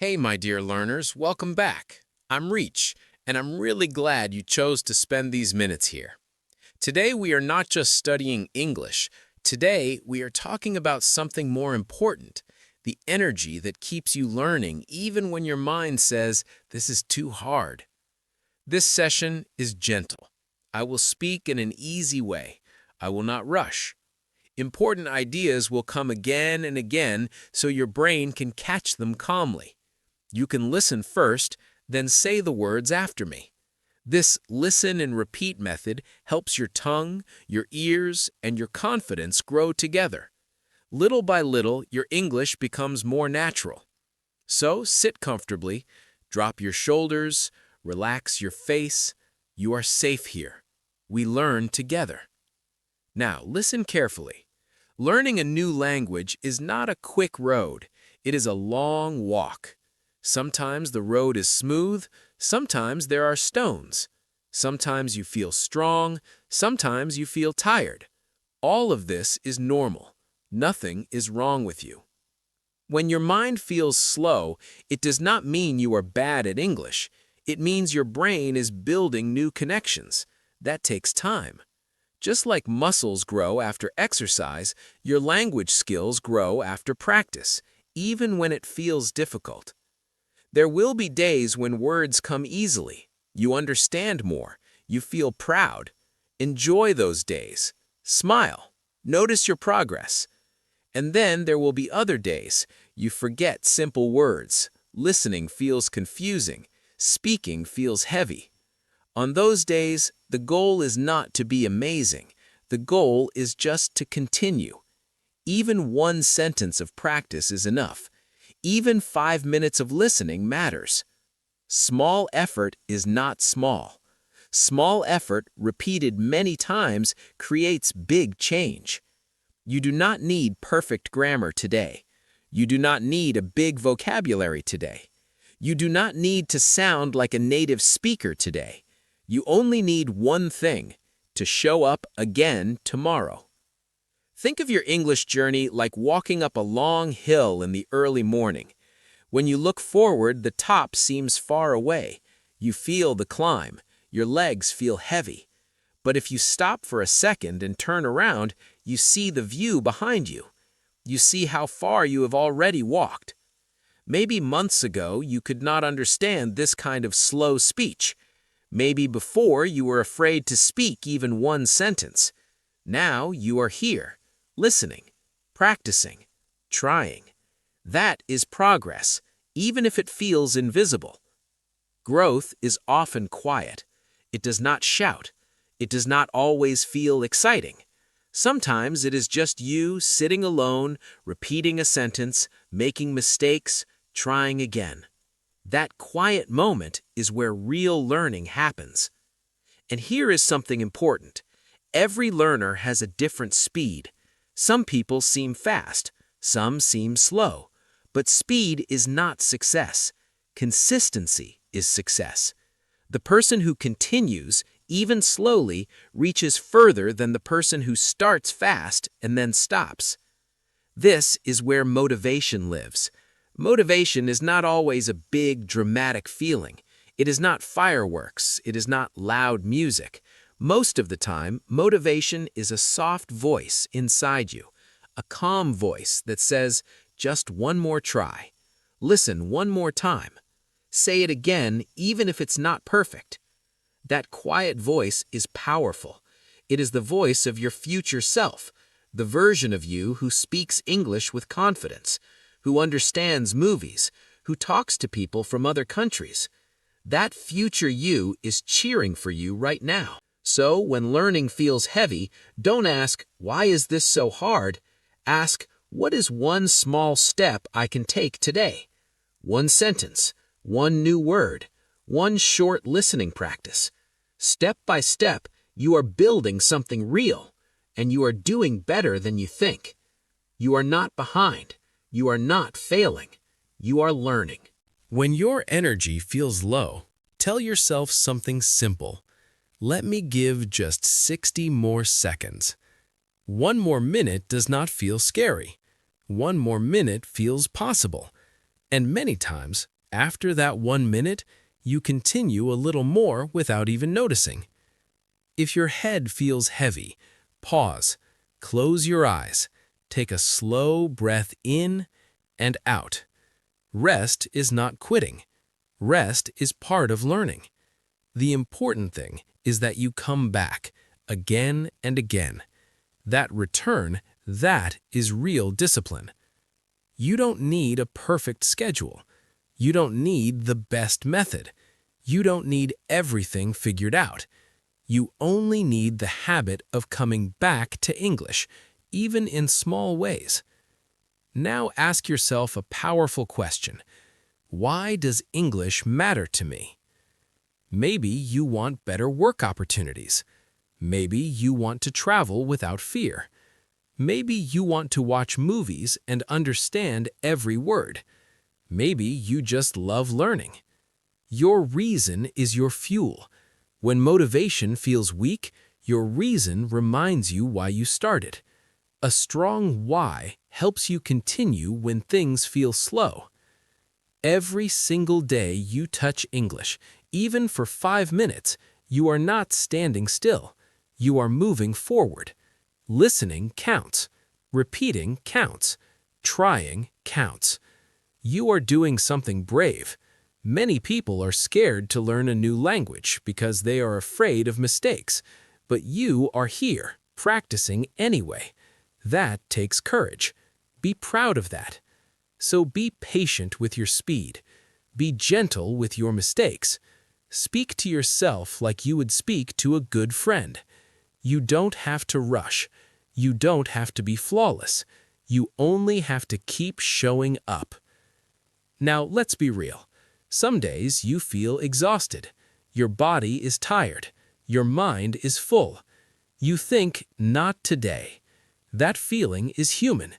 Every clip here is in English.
Hey, my dear learners, welcome back. I'm Reach, and I'm really glad you chose to spend these minutes here. Today, we are not just studying English. Today, we are talking about something more important, the energy that keeps you learning even when your mind says, this is too hard. This session is gentle. I will speak in an easy way. I will not rush. Important ideas will come again and again so your brain can catch them calmly. You can listen first, then say the words after me. This listen and repeat method helps your tongue, your ears, and your confidence grow together. Little by little, your English becomes more natural. So sit comfortably, drop your shoulders, relax your face. You are safe here. We learn together. Now, listen carefully. Learning a new language is not a quick road. It is a long walk. Sometimes the road is smooth, sometimes there are stones. Sometimes you feel strong, sometimes you feel tired. All of this is normal. Nothing is wrong with you. When your mind feels slow, it does not mean you are bad at English. It means your brain is building new connections. That takes time. Just like muscles grow after exercise, your language skills grow after practice, even when it feels difficult. There will be days when words come easily. You understand more. You feel proud. Enjoy those days. Smile. Notice your progress. And then there will be other days. You forget simple words. Listening feels confusing. Speaking feels heavy. On those days, the goal is not to be amazing. The goal is just to continue. Even one sentence of practice is enough. Even 5 minutes of listening matters. Small effort is not small. Small effort, repeated many times, creates big change. You do not need perfect grammar today. You do not need a big vocabulary today. You do not need to sound like a native speaker today. You only need one thing: to show up again tomorrow. Think of your English journey like walking up a long hill in the early morning. When you look forward, the top seems far away. You feel the climb. Your legs feel heavy. But if you stop for a second and turn around, you see the view behind you. You see how far you have already walked. Maybe months ago, you could not understand this kind of slow speech. Maybe before you were afraid to speak even one sentence. Now you are here. Listening, practicing, trying. That is progress, even if it feels invisible. Growth is often quiet. It does not shout. It does not always feel exciting. Sometimes it is just you sitting alone, repeating a sentence, making mistakes, trying again. That quiet moment is where real learning happens. And here is something important. Every learner has a different speed. Some people seem fast, some seem slow. But speed is not success. Consistency is success. The person who continues, even slowly, reaches further than the person who starts fast and then stops. This is where motivation lives. Motivation is not always a big, dramatic feeling. It is not fireworks. It is not loud music. Most of the time, motivation is a soft voice inside you, a calm voice that says, just one more try. Listen one more time. Say it again, even if it's not perfect. That quiet voice is powerful. It is the voice of your future self, the version of you who speaks English with confidence, who understands movies, who talks to people from other countries. That future you is cheering for you right now. So, when learning feels heavy, don't ask, why is this so hard? Ask, what is one small step I can take today? One sentence, one new word, one short listening practice. Step by step, you are building something real, and you are doing better than you think. You are not behind. You are not failing. You are learning. When your energy feels low, tell yourself something simple. Let me give just 60 more seconds. One more minute does not feel scary. One more minute feels possible. And many times, after that 1 minute, you continue a little more without even noticing. If your head feels heavy, pause, close your eyes, take a slow breath in and out. Rest is not quitting. Rest is part of learning. The important thing is that you come back again and again. That return, that is real discipline. You don't need a perfect schedule. You don't need the best method. You don't need everything figured out. You only need the habit of coming back to English, even in small ways. Now ask yourself a powerful question. Why does English matter to me? Maybe you want better work opportunities. Maybe you want to travel without fear. Maybe you want to watch movies and understand every word. Maybe you just love learning. Your reason is your fuel. When motivation feels weak, your reason reminds you why you started. A strong why helps you continue when things feel slow. Every single day you touch English, even for 5 minutes, you are not standing still. You are moving forward. Listening counts. Repeating counts. Trying counts. You are doing something brave. Many people are scared to learn a new language because they are afraid of mistakes, but you are here, practicing anyway. That takes courage. Be proud of that. So be patient with your speed. Be gentle with your mistakes. Speak to yourself like you would speak to a good friend. You don't have to rush. You don't have to be flawless. You only have to keep showing up. Now, let's be real. Some days you feel exhausted. Your body is tired. Your mind is full. You think, not today. That feeling is human.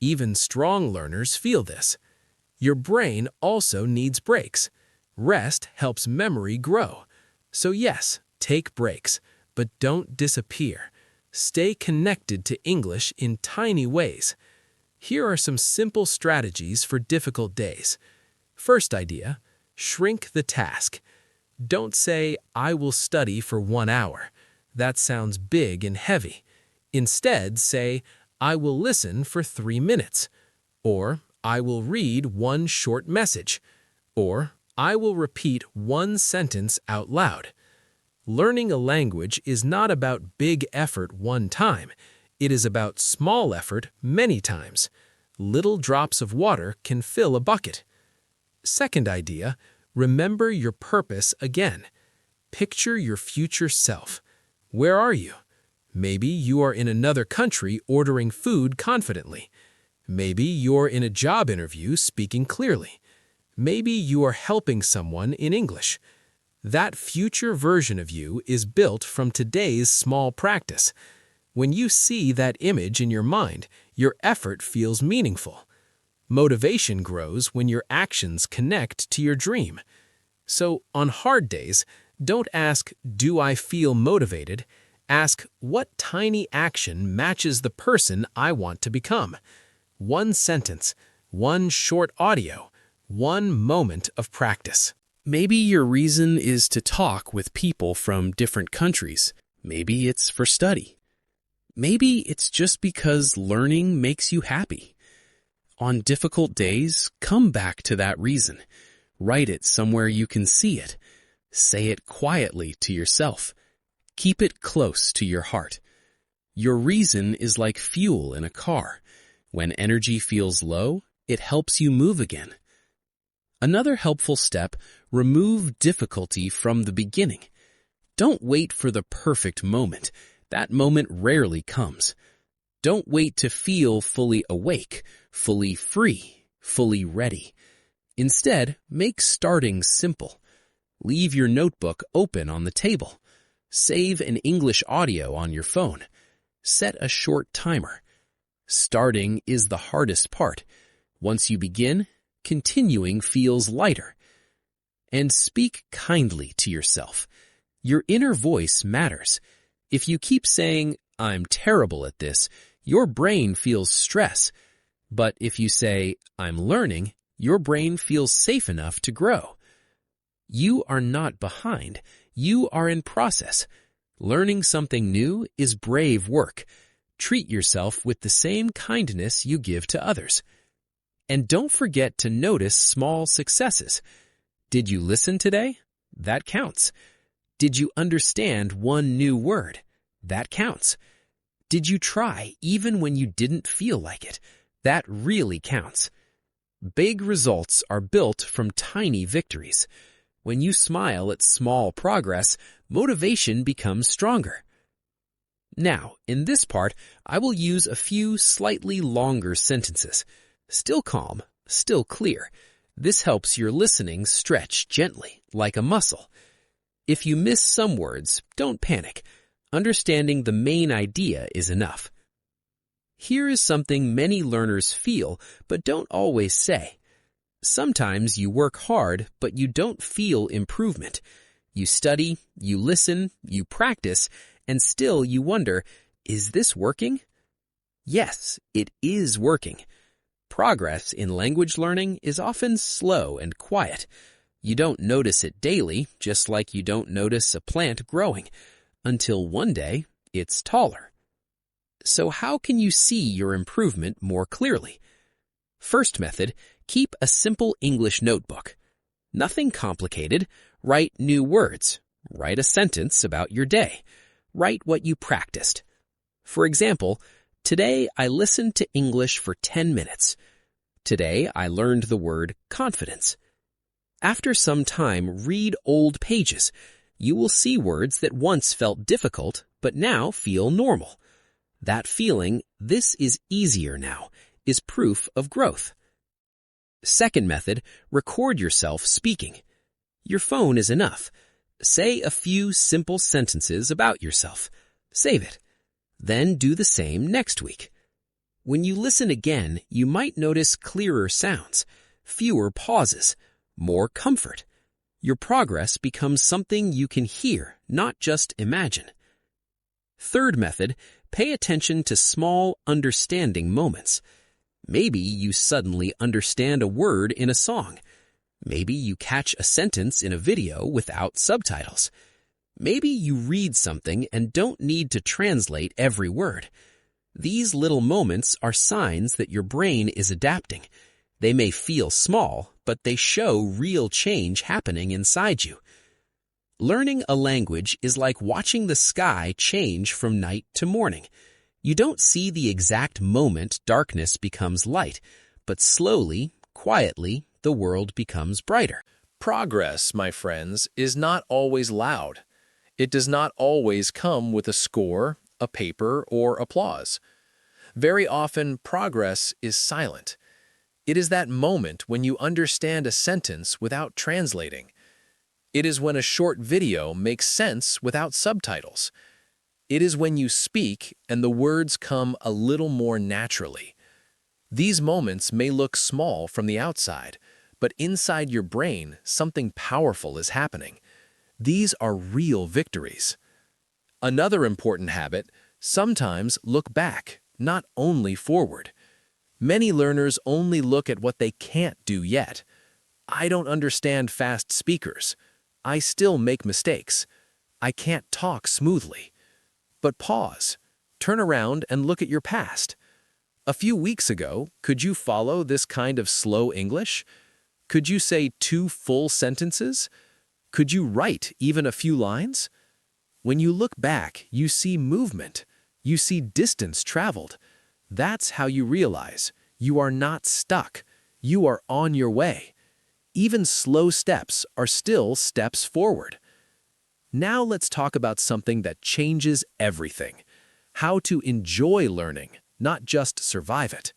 Even strong learners feel this. Your brain also needs breaks. Rest helps memory grow. So yes, take breaks, but don't disappear. Stay connected to English in tiny ways. Here are some simple strategies for difficult days. First idea, shrink the task. Don't say, I will study for 1 hour. That sounds big and heavy. Instead, say, I will listen for 3 minutes. Or, I will read 1 short message. Or, I will repeat 1 sentence out loud. Learning a language is not about big effort one time. It is about small effort many times. Little drops of water can fill a bucket. Second idea, remember your purpose again. Picture your future self. Where are you? Maybe you are in another country ordering food confidently. Maybe you're in a job interview speaking clearly. Maybe you are helping someone in English. That future version of you is built from today's small practice. When you see that image in your mind, your effort feels meaningful. Motivation grows when your actions connect to your dream. So, on hard days, don't ask, do I feel motivated? Ask, what tiny action matches the person I want to become? 1 sentence, 1 short audio, 1 moment of practice. Maybe your reason is to talk with people from different countries. Maybe it's for study. Maybe it's just because learning makes you happy. On difficult days, come back to that reason. Write it somewhere you can see it. Say it quietly to yourself. Keep it close to your heart. Your reason is like fuel in a car. When energy feels low, it helps you move again. Another helpful step, remove difficulty from the beginning. Don't wait for the perfect moment. That moment rarely comes. Don't wait to feel fully awake, fully free, fully ready. Instead, make starting simple. Leave your notebook open on the table. Save an English audio on your phone. Set a short timer. Starting is the hardest part. Once you begin, continuing feels lighter. And speak kindly to yourself. Your inner voice matters. If you keep saying, I'm terrible at this, your brain feels stress. But if you say, I'm learning, your brain feels safe enough to grow. You are not behind. You are in process. Learning something new is brave work. Treat yourself with the same kindness you give to others. And don't forget to notice small successes. Did you listen today? That counts. Did you understand one new word? That counts. Did you try even when you didn't feel like it? That really counts. Big results are built from tiny victories. When you smile at small progress, motivation becomes stronger. Now, in this part, I will use a few slightly longer sentences. Still calm, still clear. This helps your listening stretch gently, like a muscle. If you miss some words, don't panic. Understanding the main idea is enough. Here is something many learners feel but don't always say. Sometimes you work hard, but you don't feel improvement. You study, you listen, you practice, and still you wonder, is this working? Yes, it is working. Progress in language learning is often slow and quiet. You don't notice it daily, just like you don't notice a plant growing, until one day it's taller. So how can you see your improvement more clearly? First method, keep a simple English notebook. Nothing complicated. Write new words. Write a sentence about your day. Write what you practiced. For example, today I listened to English for 10 minutes. Today I learned the word confidence. After some time, read old pages. You will see words that once felt difficult, but now feel normal. That feeling, this is easier now, is proof of growth. Second method, record yourself speaking. Your phone is enough. Say a few simple sentences about yourself. Save it. Then do the same next week. When you listen again, you might notice clearer sounds, fewer pauses, more comfort. Your progress becomes something you can hear, not just imagine. Third method, pay attention to small understanding moments. Maybe you suddenly understand a word in a song. Maybe you catch a sentence in a video without subtitles. Maybe you read something and don't need to translate every word. These little moments are signs that your brain is adapting. They may feel small, but they show real change happening inside you. Learning a language is like watching the sky change from night to morning. You don't see the exact moment darkness becomes light, but slowly, quietly, the world becomes brighter. Progress, my friends, is not always loud. It does not always come with a score, a paper, or applause. Very often, progress is silent. It is that moment when you understand a sentence without translating. It is when a short video makes sense without subtitles. It is when you speak and the words come a little more naturally. These moments may look small from the outside, but inside your brain, something powerful is happening. These are real victories. Another important habit, sometimes look back, not only forward. Many learners only look at what they can't do yet. I don't understand fast speakers. I still make mistakes. I can't talk smoothly. But pause. Turn around and look at your past. A few weeks ago, could you follow this kind of slow English? Could you say 2 full sentences? Could you write even a few lines? When you look back, you see movement. You see distance traveled. That's how you realize you are not stuck. You are on your way. Even slow steps are still steps forward. Now let's talk about something that changes everything. How to enjoy learning, not just survive it.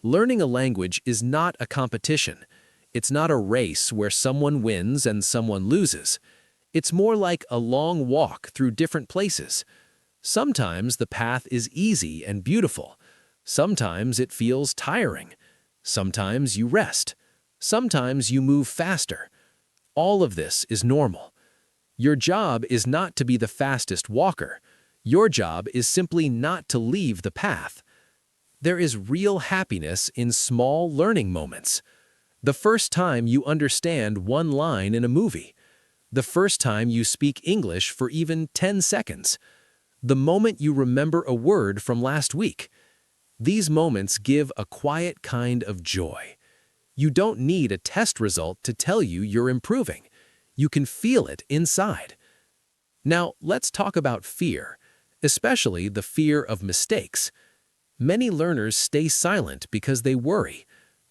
Learning a language is not a competition. It's not a race where someone wins and someone loses. It's more like a long walk through different places. Sometimes the path is easy and beautiful. Sometimes it feels tiring. Sometimes you rest. Sometimes you move faster. All of this is normal. Your job is not to be the fastest walker. Your job is simply not to leave the path. There is real happiness in small learning moments. The first time you understand one line in a movie. The first time you speak English for even 10 seconds. The moment you remember a word from last week. These moments give a quiet kind of joy. You don't need a test result to tell you you're improving. You can feel it inside. Now, let's talk about fear, especially the fear of mistakes. Many learners stay silent because they worry.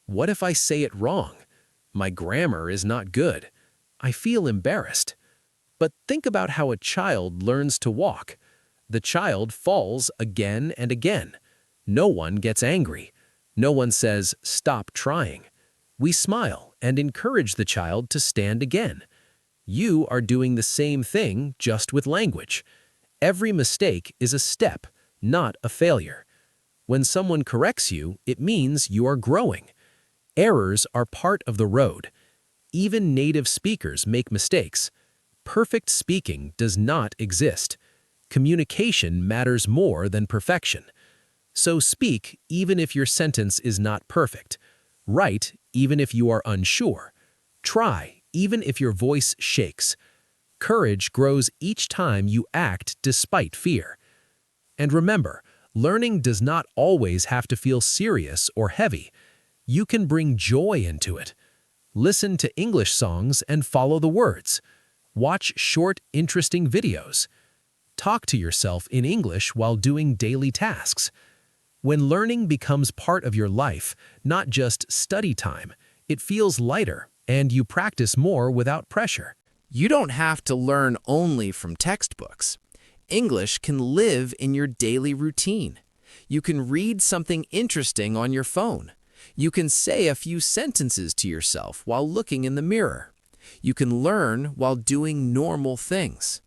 What if I say it wrong? My grammar is not good. I feel embarrassed. But think about how a child learns to walk. The child falls again and again. No one gets angry. No one says, "Stop trying." We smile and encourage the child to stand again. You are doing the same thing, just with language. Every mistake is a step, not a failure. When someone corrects you, it means you are growing. Errors are part of the road. Even native speakers make mistakes. Perfect speaking does not exist. Communication matters more than perfection. So speak even if your sentence is not perfect. Write even if you are unsure. Try even if your voice shakes. Courage grows each time you act despite fear. And remember, learning does not always have to feel serious or heavy. You can bring joy into it. Listen to English songs and follow the words. Watch short, interesting videos. Talk to yourself in English while doing daily tasks. When learning becomes part of your life, not just study time, it feels lighter and you practice more without pressure. You don't have to learn only from textbooks. English can live in your daily routine. You can read something interesting on your phone. You can say a few sentences to yourself while looking in the mirror. You can learn while doing normal things.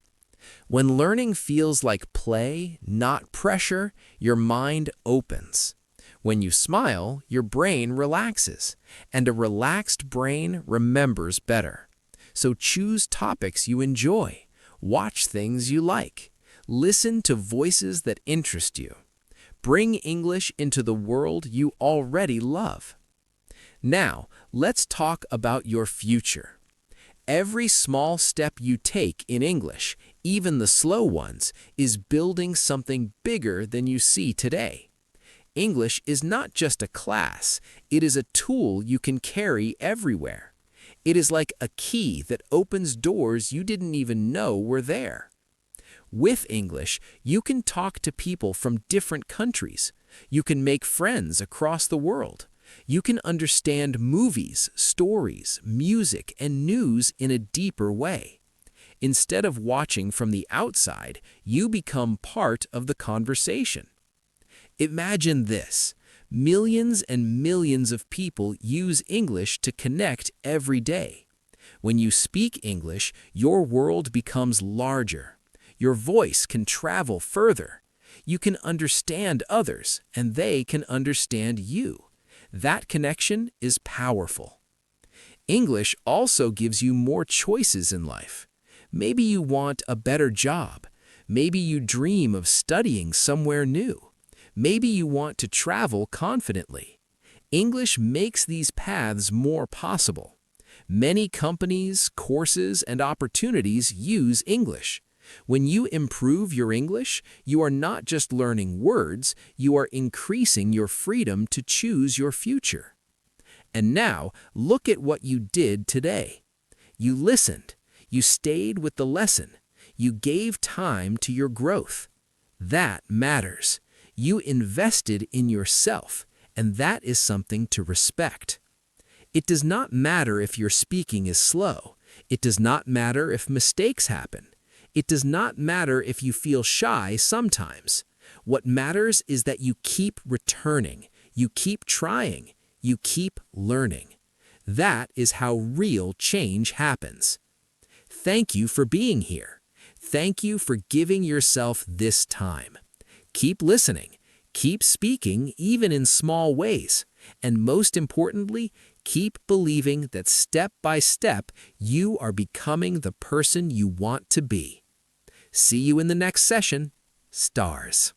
When learning feels like play, not pressure, your mind opens. When you smile, your brain relaxes, and a relaxed brain remembers better. So choose topics you enjoy, watch things you like, listen to voices that interest you. Bring English into the world you already love. Now, let's talk about your future. Every small step you take in English, even the slow ones, is building something bigger than you see today. English is not just a class, it is a tool you can carry everywhere. It is like a key that opens doors you didn't even know were there. With English, you can talk to people from different countries. You can make friends across the world. You can understand movies, stories, music, and news in a deeper way. Instead of watching from the outside, you become part of the conversation. Imagine this. Millions and millions of people use English to connect every day. When you speak English, your world becomes larger. Your voice can travel further. You can understand others, and they can understand you. That connection is powerful. English also gives you more choices in life. Maybe you want a better job. Maybe you dream of studying somewhere new. Maybe you want to travel confidently. English makes these paths more possible. Many companies, courses, and opportunities use English. When you improve your English, you are not just learning words, you are increasing your freedom to choose your future. And now, look at what you did today. You listened. You stayed with the lesson. You gave time to your growth. That matters. You invested in yourself, and that is something to respect. It does not matter if your speaking is slow. It does not matter if mistakes happen. It does not matter if you feel shy sometimes. What matters is that you keep returning, you keep trying, you keep learning. That is how real change happens. Thank you for being here. Thank you for giving yourself this time. Keep listening, keep speaking even in small ways, and most importantly, keep believing that step by step you are becoming the person you want to be. See you in the next session. Stars.